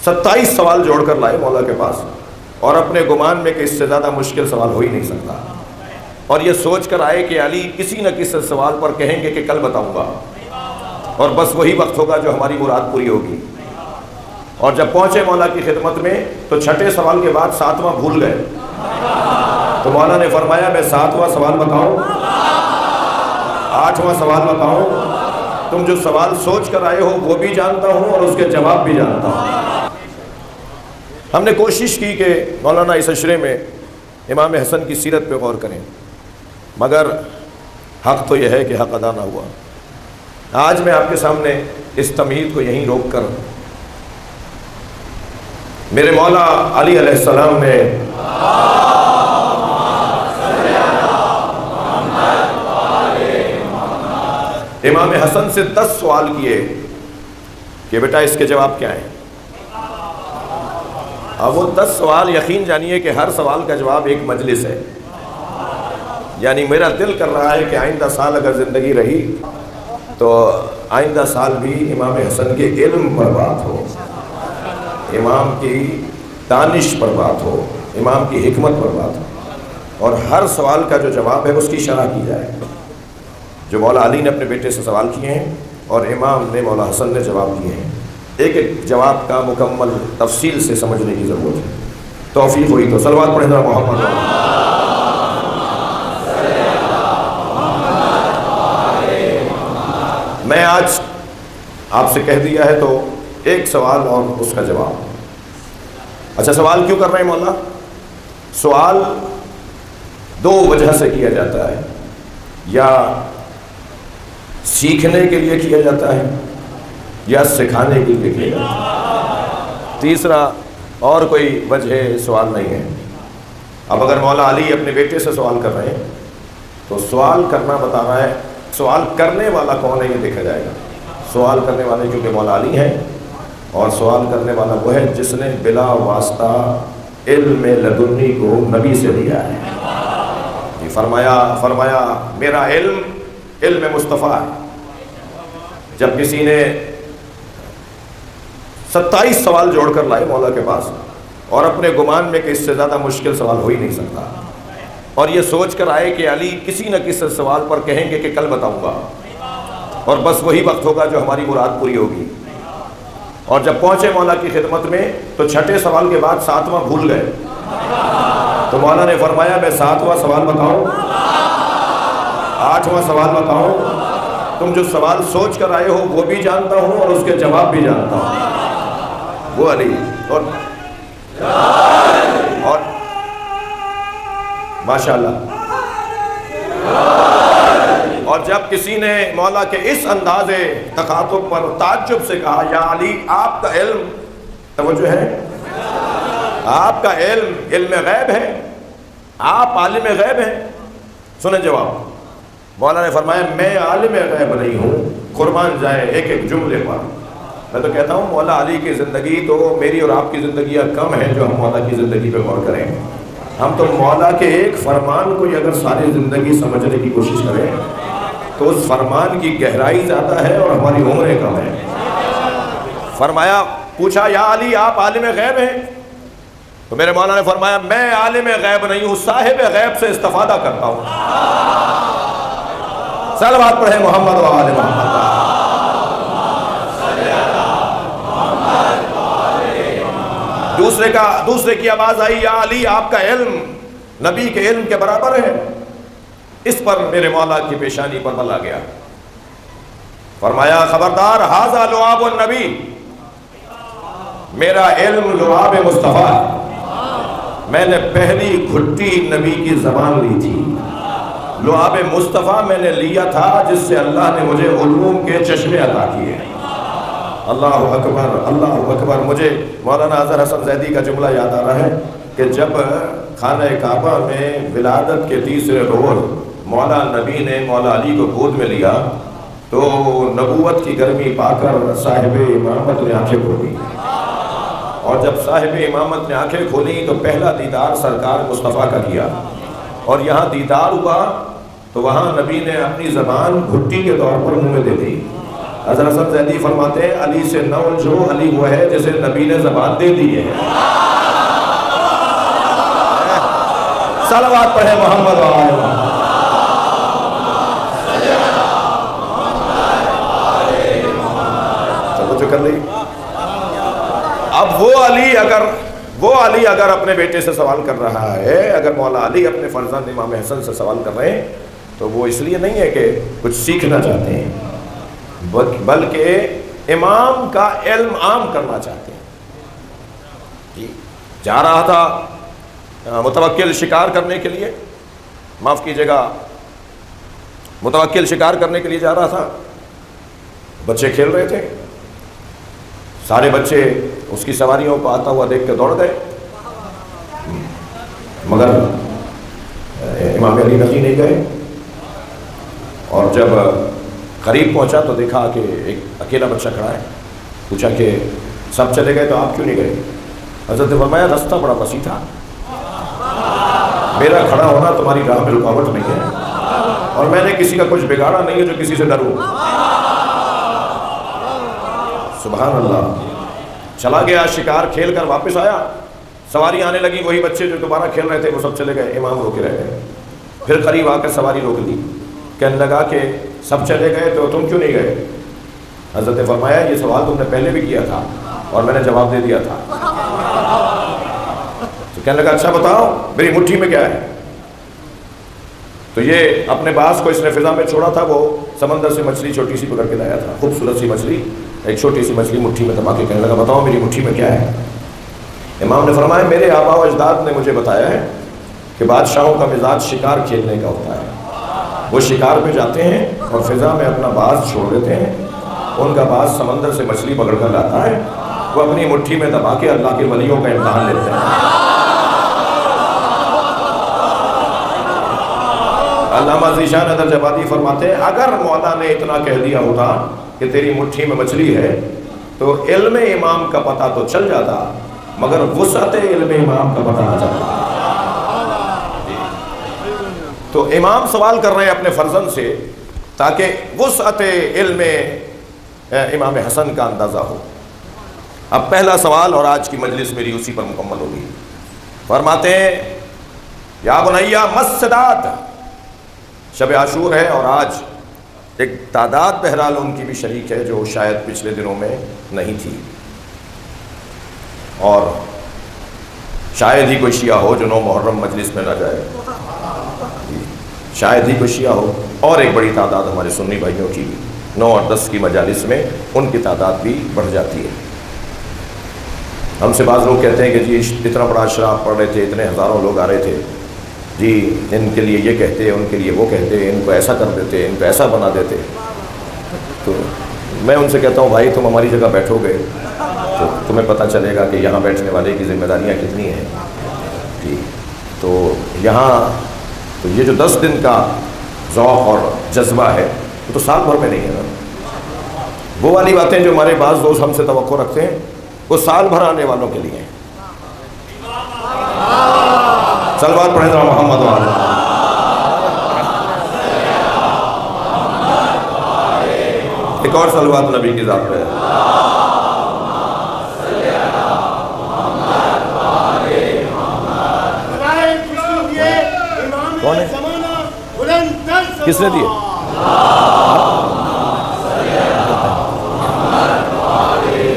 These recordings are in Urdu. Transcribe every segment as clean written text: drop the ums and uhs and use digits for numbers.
27 سوال جوڑ کر لائے مولا کے پاس، اور اپنے گمان میں کہ اس سے زیادہ مشکل سوال ہو ہی نہیں سکتا، اور یہ سوچ کر آئے کہ علی کسی نہ کسی سوال پر کہیں گے کہ کل بتاؤں گا، اور بس وہی وقت ہوگا جو ہماری مراد پوری ہوگی۔ اور جب پہنچے مولا کی خدمت میں تو چھٹے سوال کے بعد 7واں بھول گئے، تو مولا نے فرمایا میں 7واں سوال بتاؤں، 8واں سوال بتاؤں؟ تم جو سوال سوچ کر آئے ہو وہ بھی جانتا ہوں اور اس کے جواب بھی جانتا ہوں۔ ہم نے کوشش کی کہ مولانا اس عشرے میں امام حسن کی سیرت پہ غور کریں، مگر حق تو یہ ہے کہ حق ادا نہ ہوا۔ آج میں آپ کے سامنے اس تمہید کو یہیں روک کر میرے مولا علی علیہ السلام نے امام حسن سے 10 سوال کیے کہ بیٹا اس کے جواب کیا ہیں۔ اب وہ 10 سوال یقین جانیے کہ ہر سوال کا جواب ایک مجلس ہے، یعنی میرا دل کر رہا ہے کہ آئندہ سال اگر زندگی رہی تو آئندہ سال بھی امام حسن کے علم پر بات ہو، امام کی دانش پر بات ہو، امام کی حکمت پر بات ہو، اور ہر سوال کا جو جواب ہے اس کی شرح کی جائے، جو مولا علی نے اپنے بیٹے سے سوال کیے ہیں اور امام نے مولا حسن نے جواب دیے ہیں۔ ایک ایک جواب کا مکمل تفصیل سے سمجھنے کی ضرورت ہے۔ توفیق ہوئی تو صلوات پڑھیں ذرا محمد۔ میں آج آپ سے کہہ دیا ہے تو ایک سوال اور اس کا جواب۔ اچھا سوال کیوں کر رہے ہیں مولا؟ سوال 2 وجہ سے کیا جاتا ہے، یا سیکھنے کے لیے کیا جاتا ہے یا سکھانے کے لیے کیا جاتا ہے، تیسرا اور کوئی وجہ سوال نہیں ہے۔ اب اگر مولا علی اپنے بیٹے سے سوال کر رہے ہیں تو سوال کرنا بتا رہا ہے، سوال کرنے والا کون ہے یہ دیکھا جائے گا۔ سوال کرنے والے کیونکہ مولا علی ہیں، اور سوال کرنے والا وہ ہے جس نے بلا واسطہ علم لدنی کو نبی سے لیا ہے۔ یہ فرمایا میرا علم مصطفیٰ ہے۔ جب کسی نے 27 سوال جوڑ کر لائے مولا کے پاس، اور اپنے گمان میں کہ اس سے زیادہ مشکل سوال ہو ہی نہیں سکتا، اور یہ سوچ کر آئے کہ علی کسی نہ کسی سوال پر کہیں گے کہ کل بتاؤں گا، اور بس وہی وقت ہوگا جو ہماری مراد پوری ہوگی۔ اور جب پہنچے مولا کی خدمت میں تو چھٹے سوال کے بعد 7واں بھول گئے، تو مولا نے فرمایا میں 7واں سوال بتاؤں، 8واں سوال بتاؤں؟ تم جو سوال سوچ کر آئے ہو وہ بھی جانتا ہوں اور اس کے جواب بھی جانتا ہوں۔ وہ علی اور ماشاءاللہ۔ اور جب کسی نے مولا کے اس انداز تخاطب پر تعجب سے کہا یا علی آپ کا علم، توجہ ہے، آپ کا علم غیب ہے، آپ عالم غیب ہیں؟ سنیں جواب۔ مولا نے فرمایا میں عالم غیب نہیں ہوں، قربان جائے ایک ایک جملے پر۔ میں تو کہتا ہوں مولا علی کی زندگی تو میری اور آپ کی زندگیاں کم ہیں جو ہم مولا کی زندگی پہ غور کریں۔ ہم تو مولا کے ایک فرمان کو اگر ساری زندگی سمجھنے کی کوشش کریں تو اس فرمان کی گہرائی زیادہ ہے اور ہماری عمریں کم ہیں۔ فرمایا، پوچھا یا علی آپ عالم غیب ہیں؟ تو میرے مولا نے فرمایا میں عالم غیب نہیں ہوں، صاحب غیب سے استفادہ کرتا ہوں۔ صلوات پڑھیں محمد و آل محمد۔ دوسرے کی آواز آئی یا علی آپ کا علم نبی کے علم کے برابر ہے؟ اس پر میرے مولا کی پیشانی پر بل آ گیا۔ فرمایا خبردار، ھذا لعاب النبی، میرا علم لعاب مصطفیٰ ہے۔ میں نے پہلی گھٹی نبی کی زبان لی تھی، لعاب مصطفیٰ میں نے لیا تھا جس سے اللہ نے مجھے علوم کے چشمے عطا کیے۔ اللہ اکبر، اللہ اکبر۔ مجھے مولانا اظہر حسن زیدی کا جملہ یاد آ رہا ہے کہ جب خانہ کعبہ میں ولادت کے 3 روز مولا نبی نے مولا علی کو گود میں لیا تو نبوت کی گرمی پا کر صاحب امامت نے آنکھیں کھولی، اور جب صاحب امامت نے آنکھیں کھولی تو پہلا دیدار سرکار مصطفیٰ کا کیا، اور یہاں دیدار ہوا تو وہاں نبی نے اپنی زبان گھٹی کے طور پر منہ میں دے دی، حضرت حسن زیدی فرماتے ہیں علی سے نہ الجھو، علی وہ ہے جسے نبی نے زبان دے دی ہے۔ صلوات پڑھیں محمد و آل محمد۔ توجہ کر لی۔ اب وہ علی اگر اپنے بیٹے سے سوال کر رہا ہے، اگر مولا علی اپنے فرزند امام حسن سے سوال کر رہے ہیں، تو وہ اس لیے نہیں ہے کہ کچھ سیکھنا چاہتے ہیں، بلکہ امام کا علم عام کرنا چاہتے ہیں۔ جا رہا تھا متوکل شکار کرنے کے لیے، معاف کیجیے گا، متوکل شکار کرنے کے لیے جا رہا تھا، بچے کھیل رہے تھے، سارے بچے اس کی سواریوں کو آتا ہوا دیکھ کے دوڑ گئے، مگر امام علی نقی نہیں گئے، اور جب قریب پہنچا تو دیکھا کہ ایک اکیلا بچہ کھڑا ہے، پوچھا کہ سب چلے گئے تو آپ کیوں نہیں گئے؟ حضرت نے فرمایا راستہ بڑا وسیع تھا، میرا کھڑا ہونا تمہاری راہ میں رکاوٹ نہیں ہے، اور میں نے کسی کا کچھ بگاڑا نہیں ہے جو کسی سے ڈروں۔ سبحان اللہ۔ چلا گیا، شکار کھیل کر واپس آیا، سواری آنے لگی، وہی بچے جو دوبارہ کھیل رہے تھے وہ سب چلے گئے، امام روکے رہ گئے۔ پھر قریب آ کر سواری روک دی، کہنے لگا کہ سب چلے گئے تو تم کیوں نہیں گئے؟ حضرت نے فرمایا یہ سوال تم نے پہلے بھی کیا تھا اور میں نے جواب دے دیا تھا۔ تو کہنے لگا اچھا بتاؤ میری مٹھی میں کیا ہے؟ تو یہ اپنے باز کو اس نے فضا میں چھوڑا تھا، وہ سمندر سے مچھلی چھوٹی سی پکڑ کے لایا تھا، خوبصورت سی مچھلی، ایک چھوٹی سی مچھلی مٹھی میں دبا کے کہنے لگا بتاؤ میری مٹھی میں کیا ہے؟ امام نے فرمایا میرے آبا و اجداد نے مجھے بتایا ہے کہ بادشاہوں کا مزاج شکار کھیلنے کا ہوتا ہے، وہ شکار پہ جاتے ہیں اور فضا میں اپنا باز چھوڑ دیتے ہیں، ان کا باز سمندر سے مچھلی پکڑ کر لاتا ہے، وہ اپنی مٹھی میں دبا کے اللہ کے ولیوں کا امتحان لیتے ہیں۔ علامہ ذیشان ادر جبادی فرماتے ہیں اگر مولا نے اتنا کہہ دیا ہوتا کہ تیری مٹھی میں مچھلی ہے تو علم امام کا پتہ تو چل جاتا، مگر وسعت علم امام کا پتہ نہ چلتا۔ تو امام سوال کر رہے ہیں اپنے فرزند سے تاکہ وسعت علم امام حسن کا اندازہ ہو۔ اب پہلا سوال، اور آج کی مجلس میری اسی پر مکمل ہوگی۔ فرماتے ہیں یا بنیا مسداد، شب عاشور ہے اور آج ایک تعداد بہرحال ان کی بھی شریک ہے جو شاید پچھلے دنوں میں نہیں تھی، اور شاید ہی کوئی شیعہ ہو جو 9 محرم مجلس میں نہ جائے، شاید ہی کوئی شیعہ ہو، اور ایک بڑی تعداد ہمارے سنی بھائیوں کی بھی 9 اور 10 کی مجالس میں ان کی تعداد بھی بڑھ جاتی ہے۔ ہم سے بعض لوگ کہتے ہیں کہ جی اتنا بڑا شراب پڑھ رہے تھے، اتنے ہزاروں لوگ آ رہے تھے، جی ان کے لیے یہ کہتے، ان کے لیے وہ کہتے، ان کو ایسا کر دیتے، ان کو ایسا بنا دیتے۔ تو میں ان سے کہتا ہوں بھائی تم ہماری جگہ بیٹھو گے تو تمہیں پتہ چلے گا کہ یہاں بیٹھنے والے کی ذمہ داریاں کتنی ہیں۔ جی تو یہاں تو یہ جو 10 دن کا ذوق اور جذبہ ہے وہ تو سال بھر میں نہیں ہے نا۔ وہ والی باتیں جو ہمارے بعض دوست ہم سے توقع رکھتے ہیں وہ سال بھر آنے والوں کے لیے ہیں۔ صلوات پڑھیں ذرا محمد و آل محمد۔ ایک اور صلوات نبی کی ذات پہ۔ کون ہے؟ کس نے دیے؟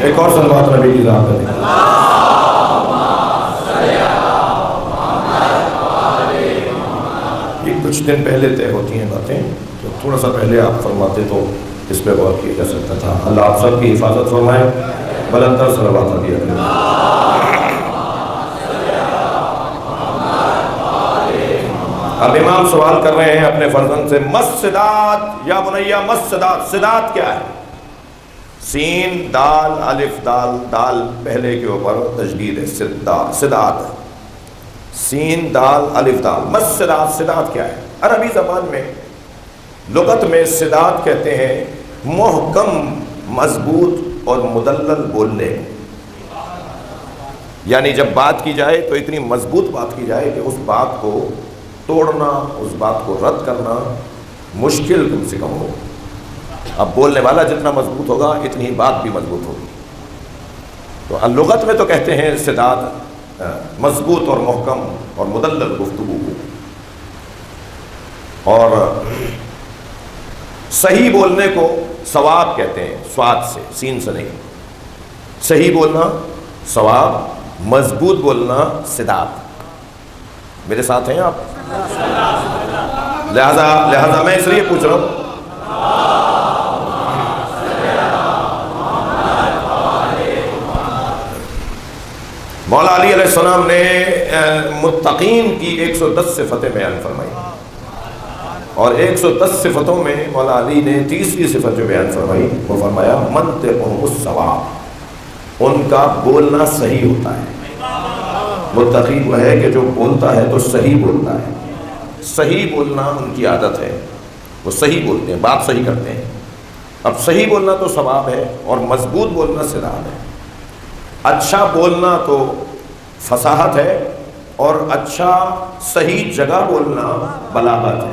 ایک اور صلوات نبی کی ذات پہ۔ کچھ دن پہلے طے ہوتی ہیں باتیں، تو تھوڑا سا پہلے آپ فرماتے تو اس پہ غور کیا جا سکتا تھا۔ اللہ آپ سب کی حفاظت فرمائے، بلندر صلوات نبی کریں۔ اب امام سوال کر رہے ہیں اپنے فرزند سے مسداد یا بنیا مسداد۔ صداد کیا ہے؟ سین دال الف دال، دال پہلے کے اوپر تشدید ہے، صداد، سین دال الف دال، مسداد۔ صداد کیا ہے؟ عربی زبان میں لغت میں صداد کہتے ہیں محکم، مضبوط اور مدلل بولنے، یعنی جب بات کی جائے تو اتنی مضبوط بات کی جائے کہ اس بات کو توڑنا، اس بات کو رد کرنا مشکل کم سے کم ہو۔ اب بولنے والا جتنا مضبوط ہوگا اتنی ہی بات بھی مضبوط ہوگی. تو لغت میں تو کہتے ہیں سداد مضبوط اور محکم اور مدلل گفتگو کو. اور صحیح بولنے کو صواب کہتے ہیں، سواد سے، سین سے نہیں. صحیح بولنا صواب، مضبوط بولنا سداد. میرے ساتھ ہیں آپ؟ لہذا میں اس لیے پوچھ رہا ہوں، مولا علی علیہ السلام نے متقین کی 110 صفتیں بیان فرمائی، اور 110 صفتوں میں مولا علی نے تیسری صفت جو بیان فرمائی وہ فرمایا منطقهم الصواب، ان کا بولنا صحیح ہوتا ہے. متقی وہ ہے کہ جو بولتا ہے تو صحیح بولتا ہے. صحیح بولنا ان کی عادت ہے، وہ صحیح بولتے ہیں، بات صحیح کرتے ہیں. اب صحیح بولنا تو ثواب ہے اور مضبوط بولنا سداد ہے. اچھا بولنا تو فصاحت ہے اور اچھا صحیح جگہ بولنا بلاغت ہے.